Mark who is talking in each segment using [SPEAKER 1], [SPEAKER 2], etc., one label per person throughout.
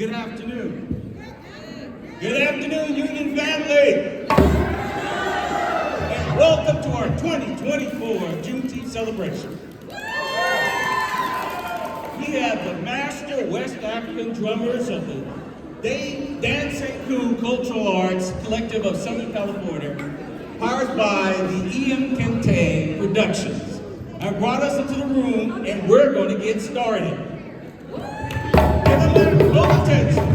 [SPEAKER 1] Good afternoon. Good afternoon, Union family. And welcome to our 2024 Juneteenth celebration. We have the master West African drummers of the DAANSEKOU Cultural Arts Collective of Southern California, powered by the EM Kente Productions. I brought us into the room and we're going to get started. Give them their full attention.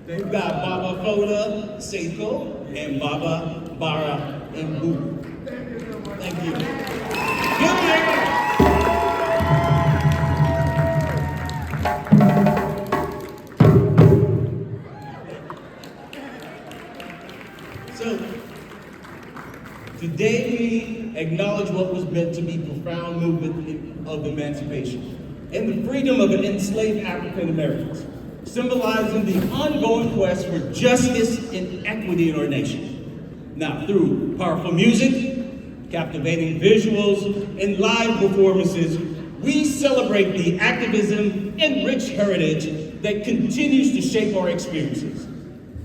[SPEAKER 1] We've got Baba Fode, Sissoko, and Baba, Bara, and Mboup. Thank you. Good night. So, today we acknowledge what was meant to be a profound movement of emancipation and the freedom of enslaved African Americans, symbolizing the ongoing quest for justice and equity in our nation. Now, through powerful music, captivating visuals, and live performances, we celebrate the activism and rich heritage that continues to shape our experiences.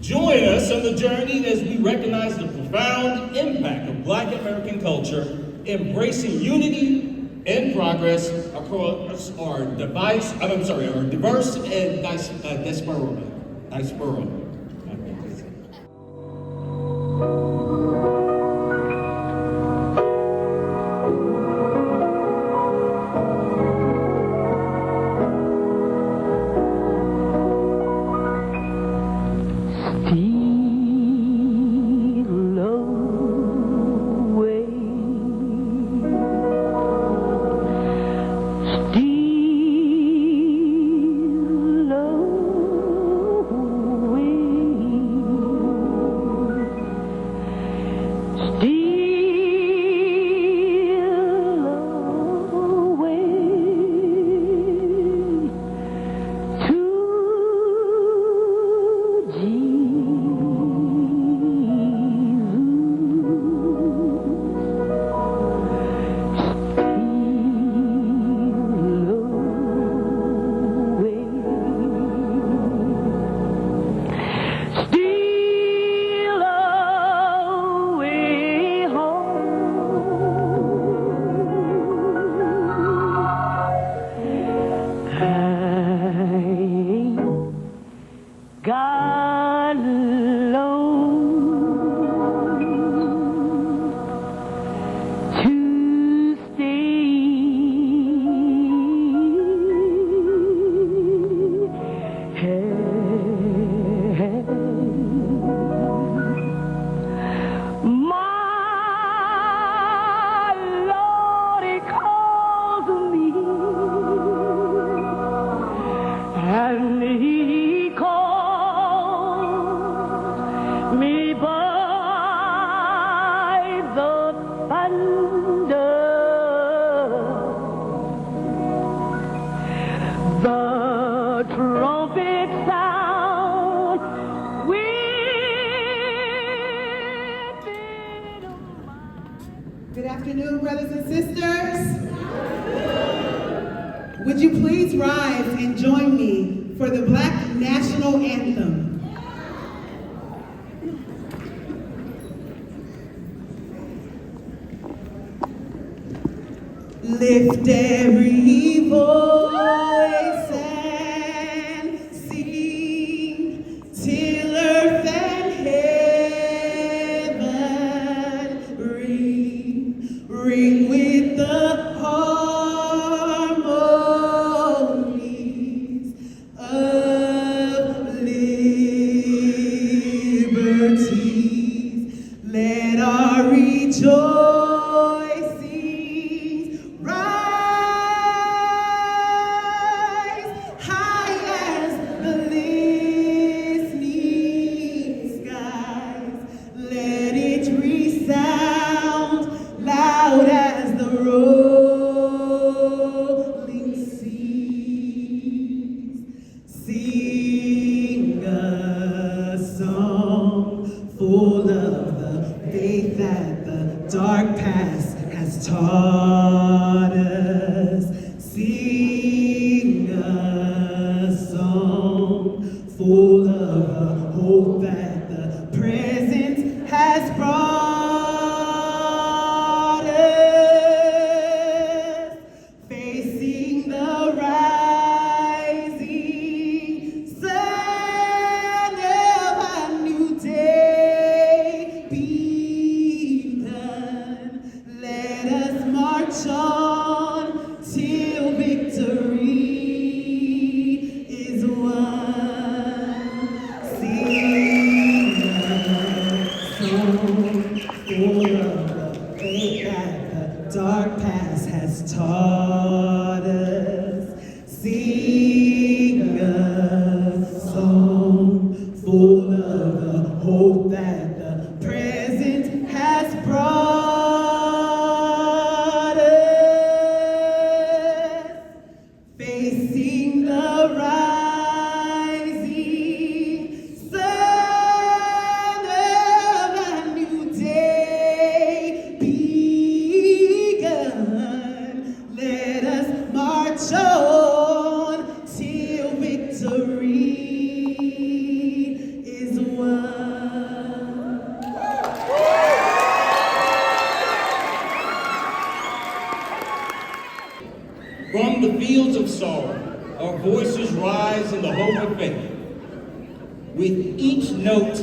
[SPEAKER 1] Join us on the journey as we recognize the profound impact of Black American culture, embracing unity, and progress across our diverse and diaspora.
[SPEAKER 2] Good afternoon, brothers and sisters. Would you please rise and join me for the Black National Anthem? Lift every voice and sing till earth and heaven ring with the harmonies of liberties. Let our rejoicings rise high as the listening skies. Let it resound loud as the rolling seas. Sing a song full of the faith that the dark past has taught us. Sing a song full of the hope that the present has brought us. Facing the rising sun of a new day begun. Let us march on till victory is won. Sing a song full of the faith that the dark past has taught us. Sing a song full of the hope that the present has brought us. Facing the rising sun of a new day begun. Let us march on till
[SPEAKER 1] From the fields of sorrow, our voices rise in the hope of faith. With each note,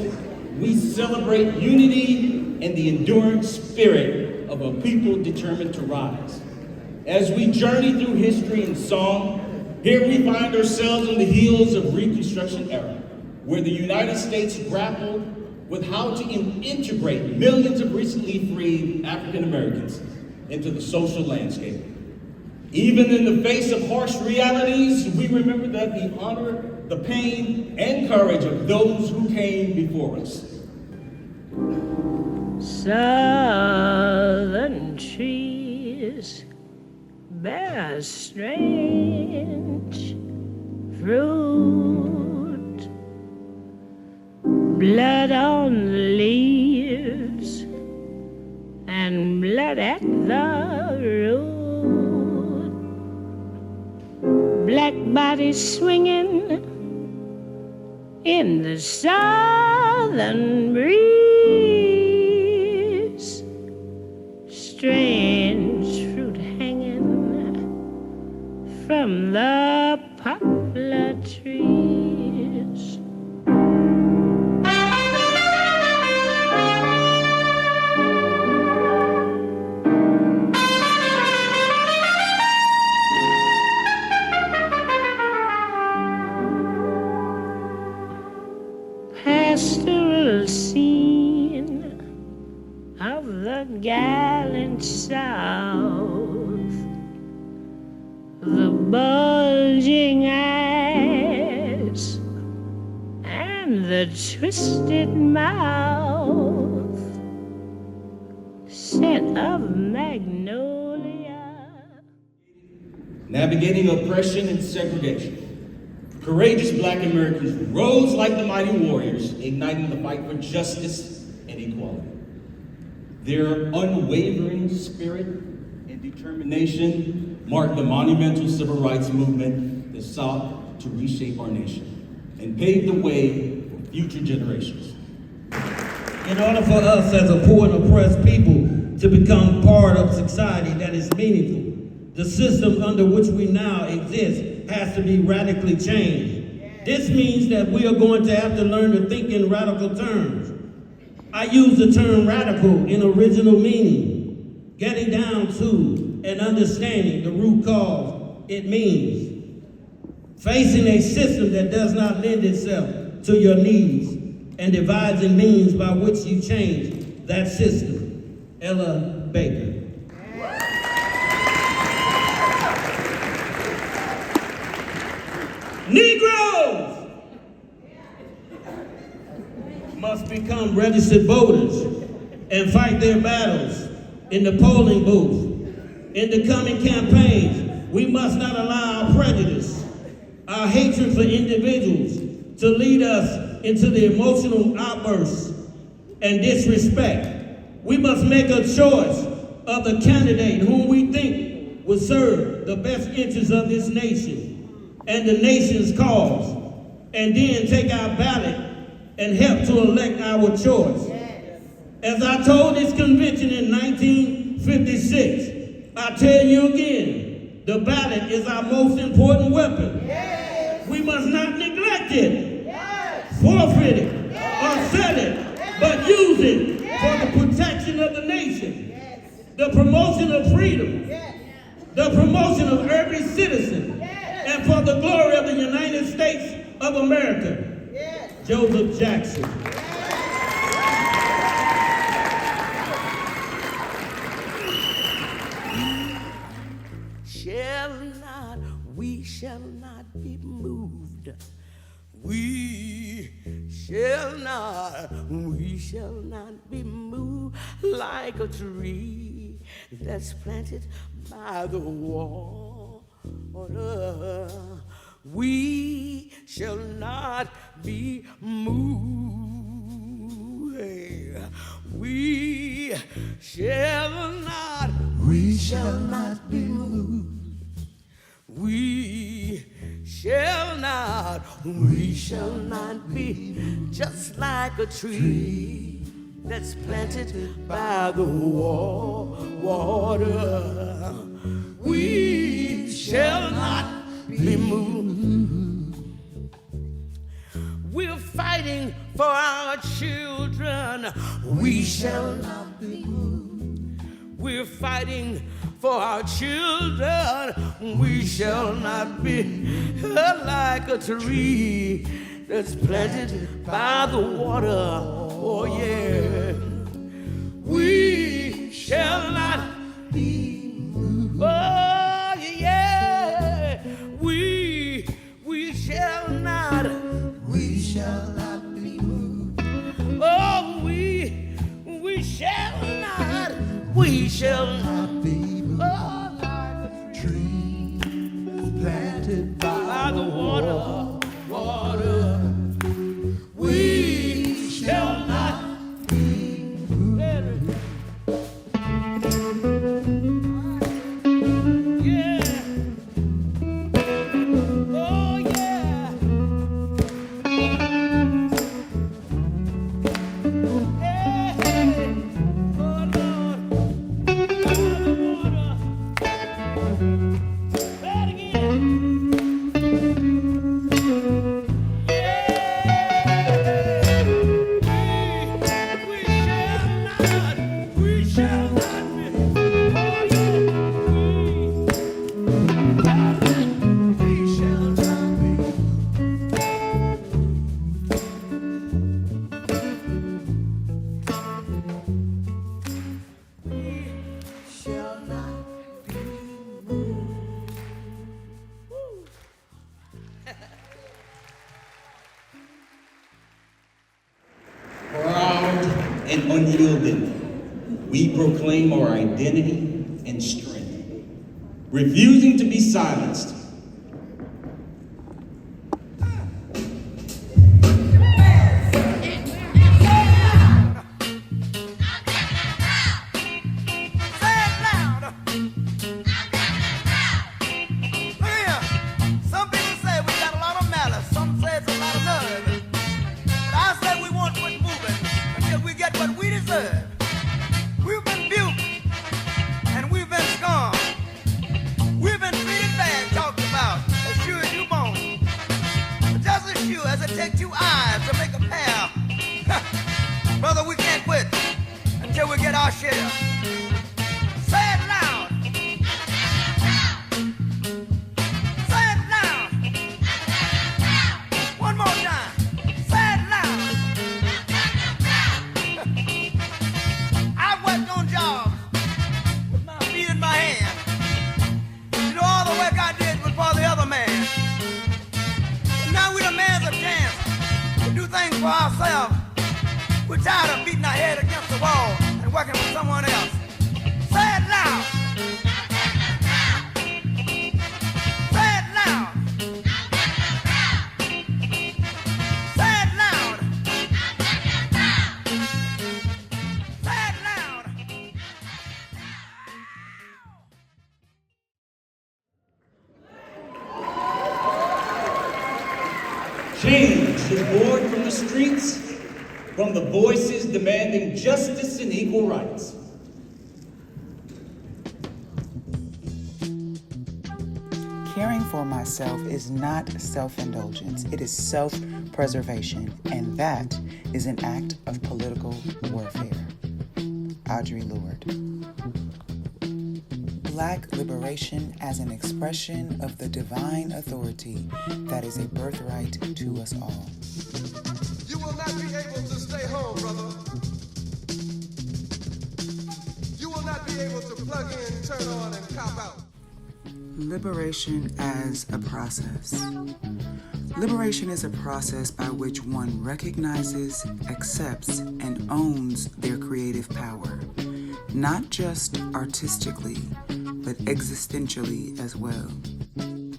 [SPEAKER 1] we celebrate unity and the enduring spirit of a people determined to rise. As we journey through history and song, here we find ourselves on the heels of Reconstruction era, where the United States grappled with how to integrate millions of recently freed African Americans into the social landscape. Even in the face of harsh realities, we remember that the honor, the pain, and courage of those who came before us.
[SPEAKER 3] Southern trees bear strange fruit, blood on the leaves and blood at the root. Black bodies swinging in the southern breeze, strange fruit hanging from the poplar trees. Pastoral scene of the gallant South, the bulging eyes and the twisted mouth, scent of magnolia.
[SPEAKER 1] Navigating oppression and segregation, courageous Black Americans rose like the mighty warriors, igniting the fight for justice and equality. Their unwavering spirit and determination marked the monumental civil rights movement that sought to reshape our nation and pave the way for future generations.
[SPEAKER 4] In order for us as a poor and oppressed people to become part of society that is meaningful, the system under which we now exist has to be radically changed. This means that we are going to have to learn to think in radical terms. I use the term radical in original meaning, getting down to and understanding the root cause it means. Facing a system that does not lend itself to your needs and divides the means by which you change that system. Ella Baker. Negroes must become registered voters and fight their battles in the polling booth. In the coming campaigns, we must not allow our prejudice, our hatred for individuals to lead us into the emotional outbursts and disrespect. We must make a choice of the candidate whom we think will serve the best interests of this nation and the nation's cause, and then take our ballot and help to elect our choice. As I told this convention in 1956, I tell you again, the ballot is our most important weapon. We must not neglect it, forfeit it, or sell it, but use it for the protection of the nation, the promotion of freedom, the promotion of every citizen, and for the glory of the United States of America. Joseph Jackson.
[SPEAKER 5] We shall not be moved. We shall not be moved like a tree that's planted by the water. We shall not be moved. We shall not be moved. We shall not be just like a tree that's planted by the water. We shall be moved. We're fighting for our children. We shall not be moved. We're fighting for our children. We shall not be like a tree that's planted by the water. Oh yeah. We shall not be moved. Oh yeah. We shall not. We shall not be moved. Oh, we shall not. We shall not be moved. Oh, like a tree planted by the water. We shall not be moved. Yeah. Oh, yeah. Hey. Oh, Lord. Say it again.
[SPEAKER 1] And unyielding, we proclaim our identity and strength, refusing to be silenced. Change is born from the streets, from the voices demanding justice and equal rights.
[SPEAKER 6] Caring for myself is not self-indulgence, it is self-preservation, and that is an act of political warfare. Audre Lorde. Black liberation as an expression of the divine authority that is a birthright to us all.
[SPEAKER 7] You will not be able to stay home, brother. You will not be able to plug in, turn on, and cop out.
[SPEAKER 6] Liberation as a process. Liberation is a process by which one recognizes, accepts, and owns their creative power, not just artistically, but existentially as well.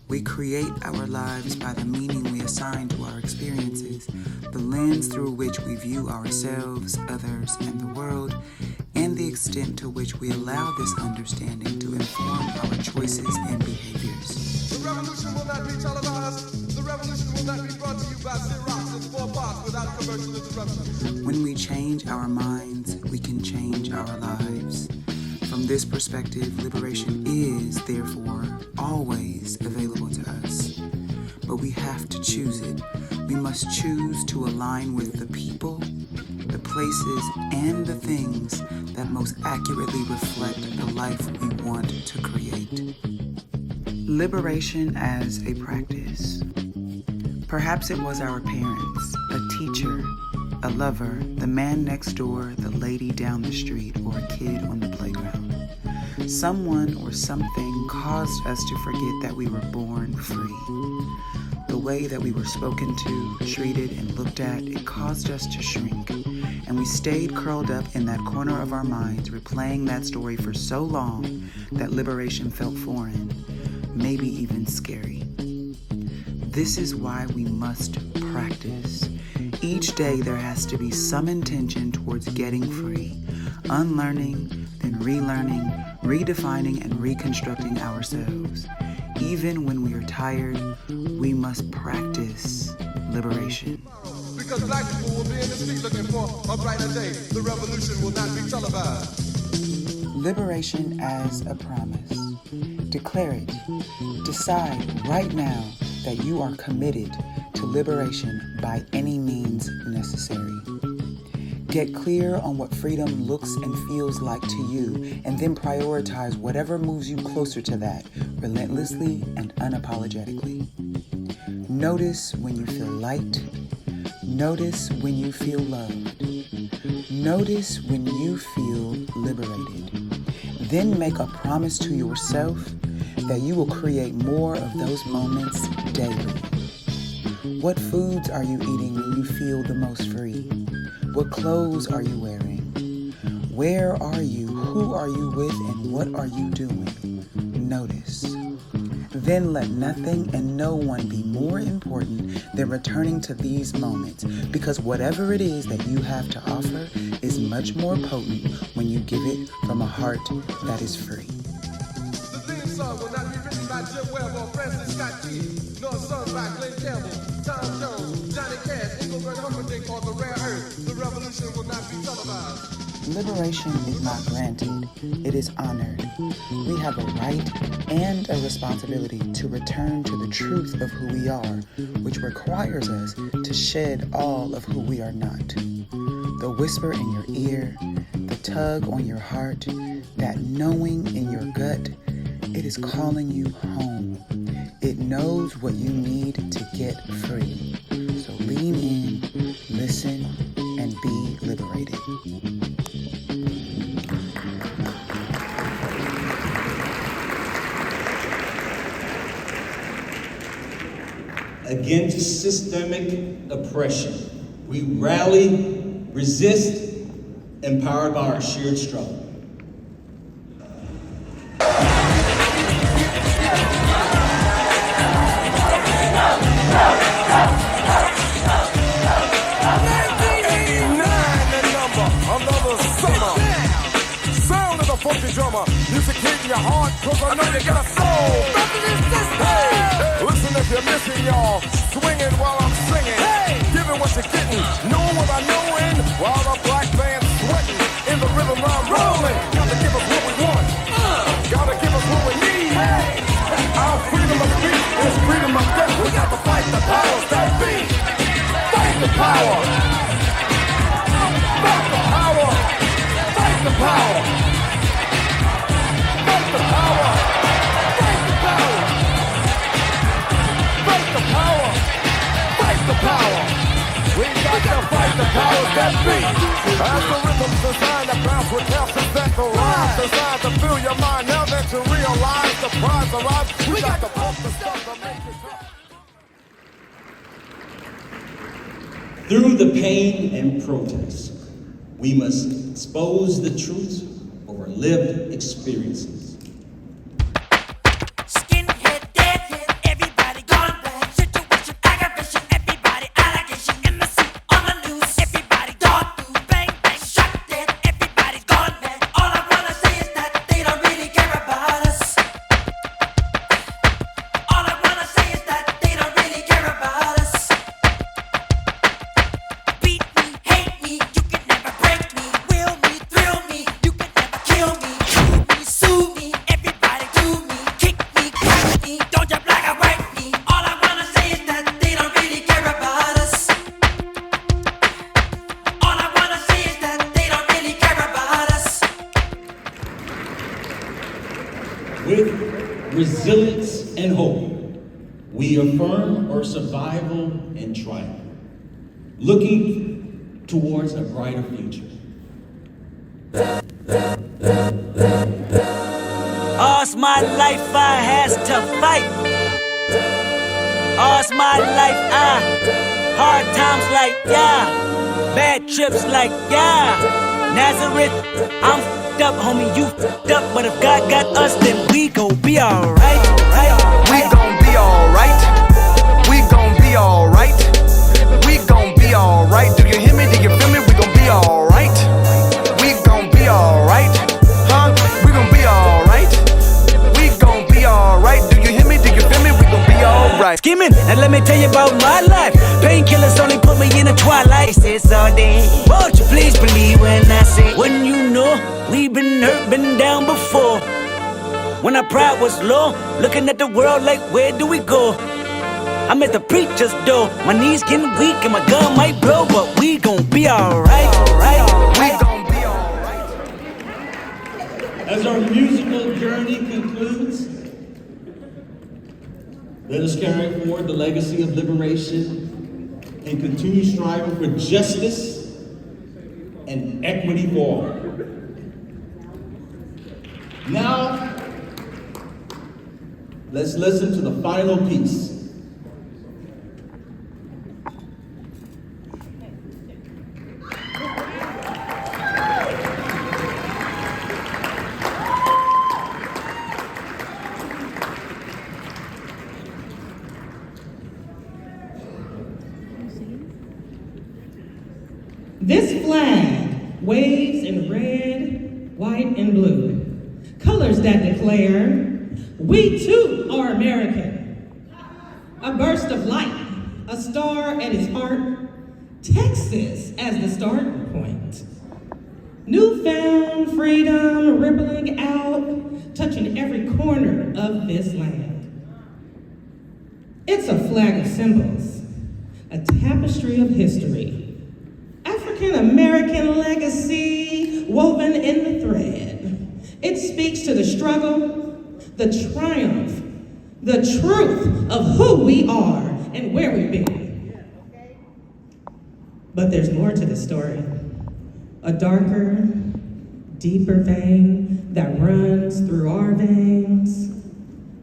[SPEAKER 6] We create our lives by the meaning we assign to our experiences, the lens through which we view ourselves, others, and the world, and the extent to which we allow this understanding to inform our choices and behaviors.
[SPEAKER 7] The revolution will not be televised. The revolution will not be brought to you by Xerox in 4 parts without commercial interruption.
[SPEAKER 6] When we change our minds, we can change our lives. From this perspective, liberation is, therefore, always available to us. but we have to choose it. We must choose to align with the people, the places, and the things that most accurately reflect the life we want to create. Liberation as a practice. Perhaps it was our parents, a teacher, a lover, the man next door, the lady down the street, or a kid on the playground. Someone or something caused us to forget that we were born free. The way that we were spoken to, treated, and looked at, it caused us to shrink. And we stayed curled up in that corner of our minds, replaying that story for so long that liberation felt foreign, maybe even scary. This is why we must practice. Each day there has to be some intention towards getting free, unlearning, then relearning, redefining, and reconstructing ourselves. Even when we are tired, we must practice liberation.
[SPEAKER 7] Because black people will be in the street looking for a brighter day. The revolution will not be televised.
[SPEAKER 6] Liberation as a promise. Declare it. Decide right now that you are committed to liberation by any means necessary. Get clear on what freedom looks and feels like to you, and then prioritize whatever moves you closer to that, relentlessly and unapologetically. Notice when you feel light. Notice when you feel loved. Notice when you feel liberated. Then make a promise to yourself that you will create more of those moments daily. What foods are you eating when you feel the most free? What clothes are you wearing? Where are you? Who are you with? And what are you doing? Notice. Then let nothing and no one be more important than returning to these moments, because whatever it is that you have to offer is much more potent when you give it from a heart that is free.
[SPEAKER 7] The theme song will not be written by Jim Webb or Francis Scott Key, nor sung by Glenn Campbell, Tom Jones, Johnny Cash, Engelbert Humperdinck, or The Rare Earth. The revolution will not be televised.
[SPEAKER 6] Liberation is not granted, it is honored. We have a right and a responsibility to return to the truth of who we are, which requires us to shed all of who we are not. The whisper in your ear, the tug on your heart, that knowing in your gut, it is calling you home. It knows what you need to get free. So lean in, listen, and be liberated.
[SPEAKER 1] Against systemic oppression, we rally, resist, empowered by our shared struggle.
[SPEAKER 7] Drummer, music hitting your heart, cause I know you got a soul. Hey, listen if you're missing, y'all. Swinging while I'm singing. Hey, giving what you're getting, knowing what I'm knowing. While the black band's sweating, in the rhythm I'm rolling. Gotta give us what we want. Gotta give us what we need. Hey, our freedom of speech is freedom of death. We got to fight the powers that be. Fight the power. Fight the power. Fight the power. Fight the power! Fight the power! Fight the power! Fight the power! We got to fight the powers that be! As the rhythm's designed to bounce with calcium that the rhymes designed to fill your mind. Now that you realize the prize arrives, we got to pump the stuff to make it tough.
[SPEAKER 1] Through the pain and protest, we must expose the truth over lived experiences.
[SPEAKER 8] Sue me.
[SPEAKER 1] resilience, and hope. We affirm our survival and triumph, looking towards a brighter future.
[SPEAKER 8] All's my life I has to fight. All's my life hard times like bad trips like Nazareth, I'm f***ed up, homie, you f***ed up. But if God got us, then we gon' be alright.
[SPEAKER 7] We gon' be alright. We gon' be alright. We gon' be alright. Do you hear me? Do you feel me? We gon' be alright. We gon' be alright. Huh? We gon' be alright. We gon' be alright. Do you hear me? Do you feel me? We gon' be alright.
[SPEAKER 8] Skimming, and let me tell you about my life. Painkillers only put me in the twilight. It's all day. Won't you please believe when I say, when you know we've been hurt, been down before. When our pride was low, looking at the world like, where do we go? I'm at the preacher's door, my knees getting weak and my gun might blow, but we gon' be alright.
[SPEAKER 7] We gon' be alright.
[SPEAKER 1] As our musical journey concludes, let us carry forward the legacy of liberation and continue striving for justice and equity for all. Now, let's listen to the final piece.
[SPEAKER 2] This flag waves in red, white, and blue, colors that declare we too are American. A burst of light, a star at its heart, Texas as the starting point. Newfound freedom rippling out, touching every corner of this land. It's a flag of symbols, a tapestry of history, African-American legacy woven in the thread. It speaks to the struggle, the triumph, the truth of who we are and where we've been. But there's more to the story. A darker, deeper vein that runs through our veins.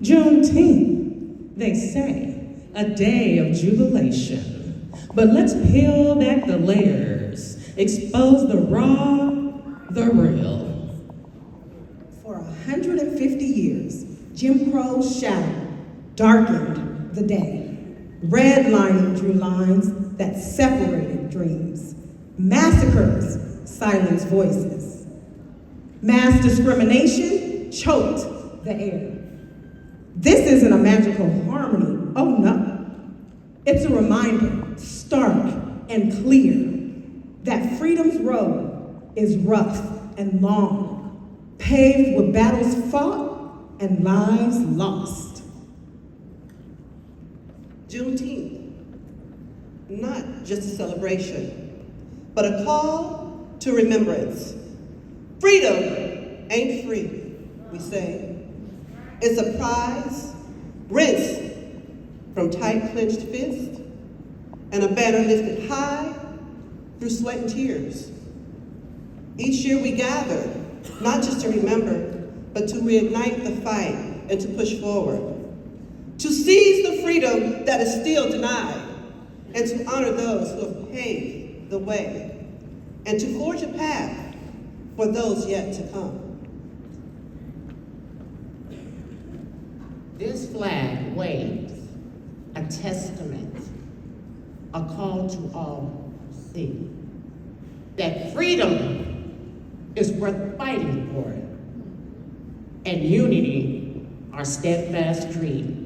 [SPEAKER 2] Juneteenth, they say, a day of jubilation. But let's peel back the layers, expose the raw, the real.
[SPEAKER 9] For 150 years, Jim Crow's shadow darkened the day. Redlining drew lines that separated dreams. Massacres silenced voices. Mass discrimination choked the air. This isn't a magical harmony, oh no. It's a reminder, stark and clear, that freedom's road is rough and long, paved with battles fought and lives lost.
[SPEAKER 10] Juneteenth, not just a celebration, but a call to remembrance. Freedom ain't free, we say. It's a prize, rinsed from tight clenched fists, and a banner lifted high through sweat and tears. Each year we gather, not just to remember, but to reignite the fight and to push forward. To seize the freedom that is still denied, and to honor those who have paved the way, and to forge a path for those yet to come.
[SPEAKER 11] This flag waves a testament, a call to all see that freedom is worth fighting for, and unity our steadfast creed.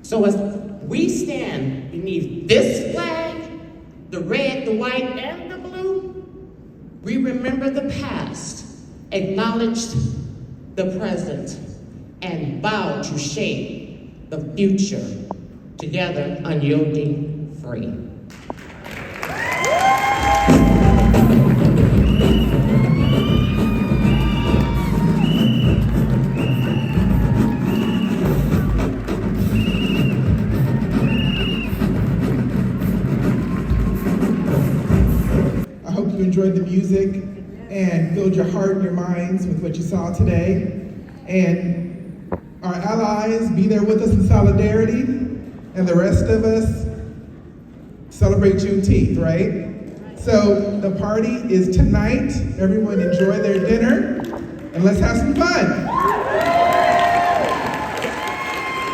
[SPEAKER 11] So as we stand beneath this flag, the red, the white, and the blue, we remember the past, acknowledge the present, and vow to shape the future, together unyielding free.
[SPEAKER 12] I hope you enjoyed the music and filled your heart and your minds with what you saw today. And our allies, be there with us in solidarity, and the rest of us celebrate Juneteenth, right? So the party is tonight. Everyone enjoy their dinner, and let's have some fun.